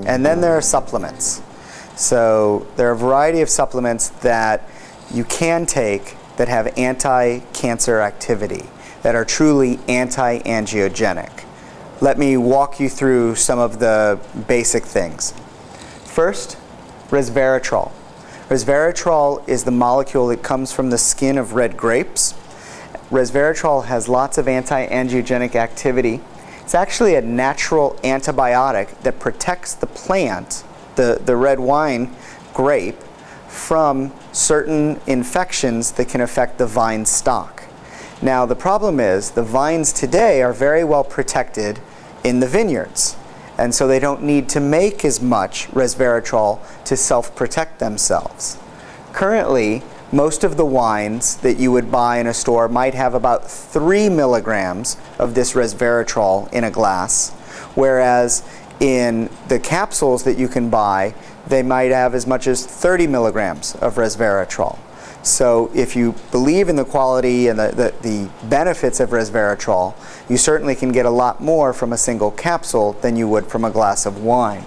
And then there are supplements. So there are a variety of supplements that you can take that have anti-cancer activity, that are truly anti-angiogenic. Let me walk you through some of the basic things. First, resveratrol. Resveratrol is the molecule that comes from the skin of red grapes. Resveratrol has lots of anti-angiogenic activity. It's actually a natural antibiotic that protects the plant, the red wine grape, from certain infections that can affect the vine stock. Now, the problem is the vines today are very well protected in the vineyards, and so they don't need to make as much resveratrol to self-protect themselves. Currently, most of the wines that you would buy in a store might have about 3 milligrams of this resveratrol in a glass, whereas in the capsules that you can buy, they might have as much as 30 milligrams of resveratrol. So if you believe in the quality and the benefits of resveratrol, you certainly can get a lot more from a single capsule than you would from a glass of wine.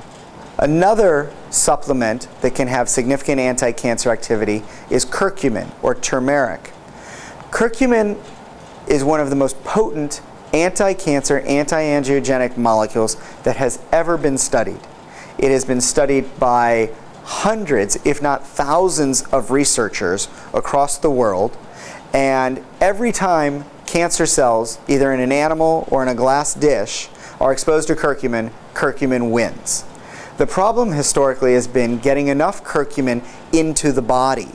Another supplement that can have significant anti-cancer activity is curcumin, or turmeric. Curcumin is one of the most potent anti-cancer, anti-angiogenic molecules that has ever been studied. It has been studied by hundreds, if not thousands, of researchers across the world, and every time cancer cells, either in an animal or in a glass dish, are exposed to curcumin, curcumin wins. The problem historically has been getting enough curcumin into the body.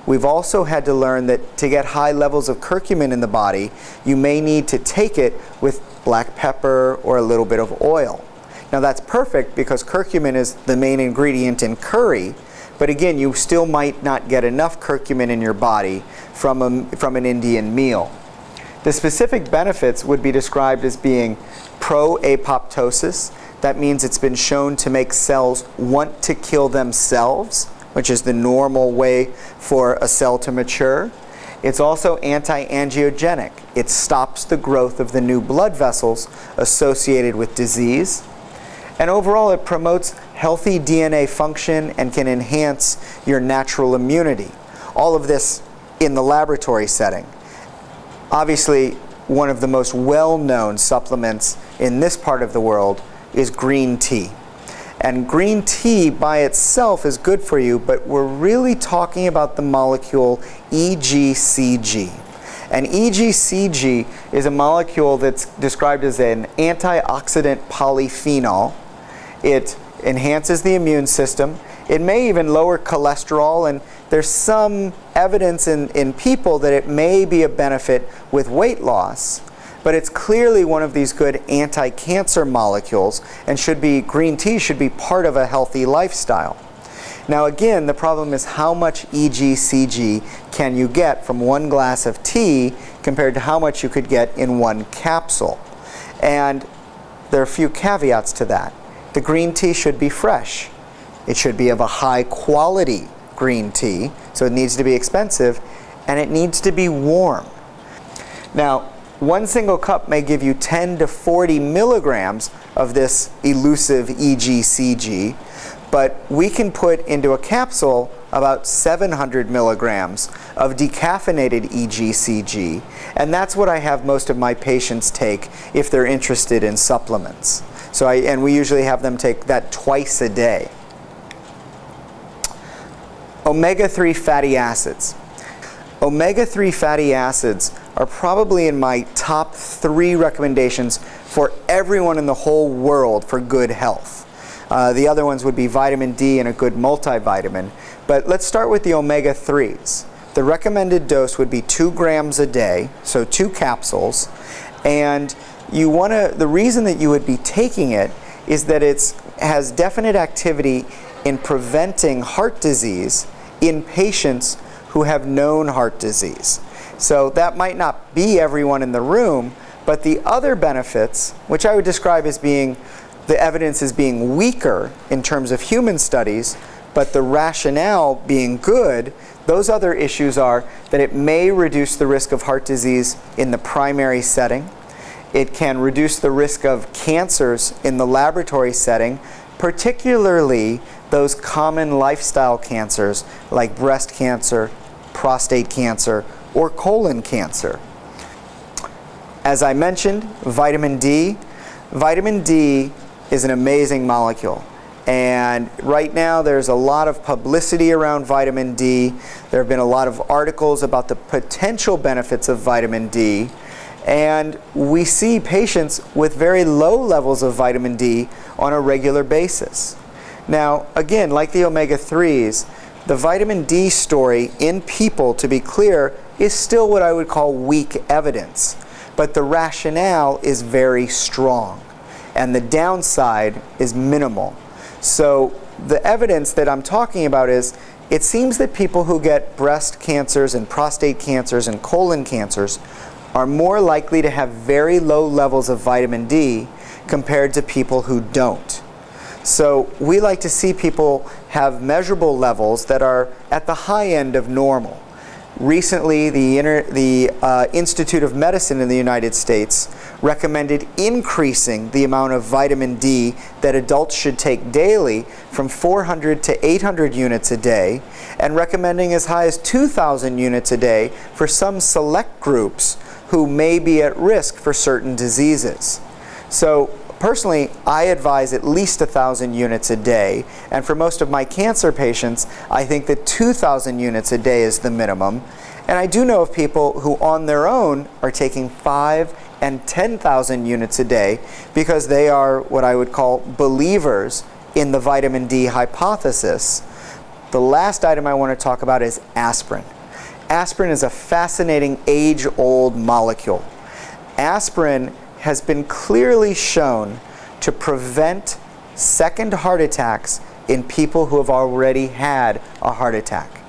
We've also had to learn that to get high levels of curcumin in the body, you may need to take it with black pepper or a little bit of oil. Now that's perfect because curcumin is the main ingredient in curry, but again, you still might not get enough curcumin in your body from an Indian meal. The specific benefits would be described as being pro-apoptosis. That means it's been shown to make cells want to kill themselves, which is the normal way for a cell to mature. It's also anti-angiogenic. It stops the growth of the new blood vessels associated with disease. And overall, it promotes healthy DNA function and can enhance your natural immunity. All of this in the laboratory setting. Obviously, one of the most well-known supplements in this part of the world is green tea. And green tea by itself is good for you, but we're really talking about the molecule EGCG. And EGCG is a molecule that's described as an antioxidant polyphenol. It enhances the immune system. It may even lower cholesterol, and there's some evidence in people that it may be a benefit with weight loss. But it's clearly one of these good anti-cancer molecules, and green tea should be part of a healthy lifestyle. Now again, the problem is how much EGCG can you get from one glass of tea compared to how much you could get in one capsule. And there are a few caveats to that. The green tea should be fresh. It should be of a high quality green tea, so it needs to be expensive, and it needs to be warm. Now, one single cup may give you 10 to 40 milligrams of this elusive EGCG, but we can put into a capsule about 700 milligrams of decaffeinated EGCG, and that's what I have most of my patients take if they're interested in supplements. And we usually have them take that twice a day. Omega-3 fatty acids. Omega-3 fatty acids are probably in my top 3 recommendations for everyone in the whole world for good health. The other ones would be vitamin D and a good multivitamin. But let's start with the omega-3s. The recommended dose would be 2 grams a day, so 2 capsules. And the reason that you would be taking it is that it has definite activity in preventing heart disease in patients who have known heart disease. So that might not be everyone in the room, but the other benefits, which I would describe as being the evidence as being weaker in terms of human studies, but the rationale being good, those other issues are that it may reduce the risk of heart disease in the primary setting. It can reduce the risk of cancers in the laboratory setting, particularly those common lifestyle cancers like breast cancer, prostate cancer, or colon cancer. As I mentioned, vitamin D. Vitamin D is an amazing molecule. And right now there's a lot of publicity around vitamin D. There have been a lot of articles about the potential benefits of vitamin D. And we see patients with very low levels of vitamin D on a regular basis. Now, again, like the omega-3s, the vitamin D story in people, to be clear, is still what I would call weak evidence. But the rationale is very strong, and the downside is minimal. So the evidence that I'm talking about is, it seems that people who get breast cancers and prostate cancers and colon cancers are more likely to have very low levels of vitamin D compared to people who don't. So we like to see people have measurable levels that are at the high end of normal. Recently, the Institute of Medicine in the United States recommended increasing the amount of vitamin D that adults should take daily from 400 to 800 units a day, and recommending as high as 2,000 units a day for some select groups who may be at risk for certain diseases. So personally, I advise at least 1,000 units a day, and for most of my cancer patients, I think that 2,000 units a day is the minimum. And I do know of people who on their own are taking 5,000 and 10,000 units a day because they are what I would call believers in the vitamin D hypothesis. The last item I want to talk about is aspirin. Aspirin is a fascinating age-old molecule. Aspirin has been clearly shown to prevent second heart attacks in people who have already had a heart attack.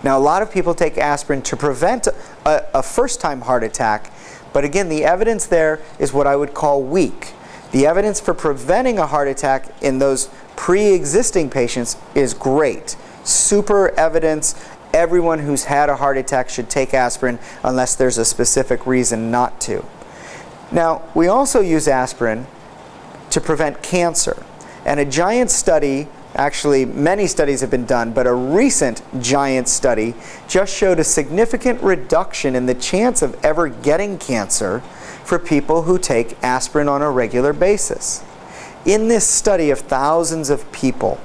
Now, a lot of people take aspirin to prevent a first-time heart attack, but again, the evidence there is what I would call weak. The evidence for preventing a heart attack in those pre-existing patients is great. Super evidence. Everyone who's had a heart attack should take aspirin unless there's a specific reason not to. Now, we also use aspirin to prevent cancer. And a giant study, actually many studies have been done, but a recent giant study just showed a significant reduction in the chance of ever getting cancer for people who take aspirin on a regular basis. In this study of thousands of people,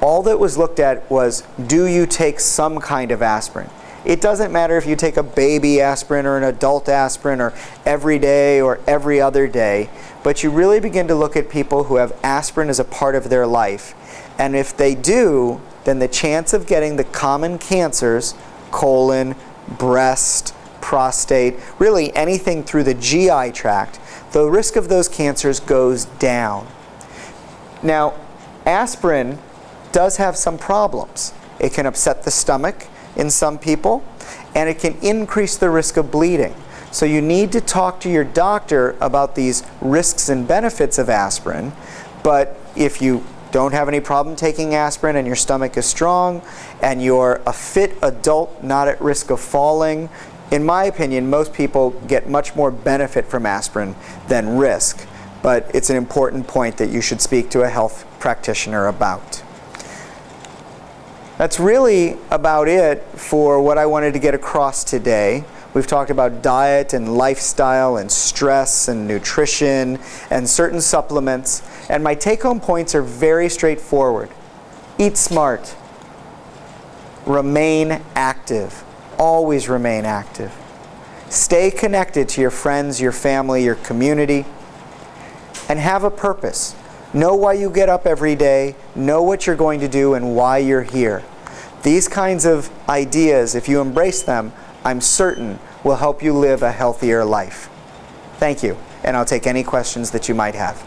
all that was looked at was, do you take some kind of aspirin? It doesn't matter if you take a baby aspirin or an adult aspirin or every day or every other day, but you really begin to look at people who have aspirin as a part of their life. And if they do, then the chance of getting the common cancers, colon, breast, prostate, really anything through the GI tract, the risk of those cancers goes down. Now, aspirin does have some problems. It can upset the stomach in some people, and it can increase the risk of bleeding. So you need to talk to your doctor about these risks and benefits of aspirin, but if you don't have any problem taking aspirin and your stomach is strong and you're a fit adult not at risk of falling, in my opinion, most people get much more benefit from aspirin than risk. But it's an important point that you should speak to a health practitioner about. That's really about it for what I wanted to get across today. We've talked about diet and lifestyle and stress and nutrition and certain supplements. And my take-home points are very straightforward. Eat smart. Remain active. Always remain active. Stay connected to your friends, your family, your community. And have a purpose. Know why you get up every day. Know what you're going to do and why you're here. These kinds of ideas, if you embrace them, I'm certain will help you live a healthier life. Thank you, and I'll take any questions that you might have.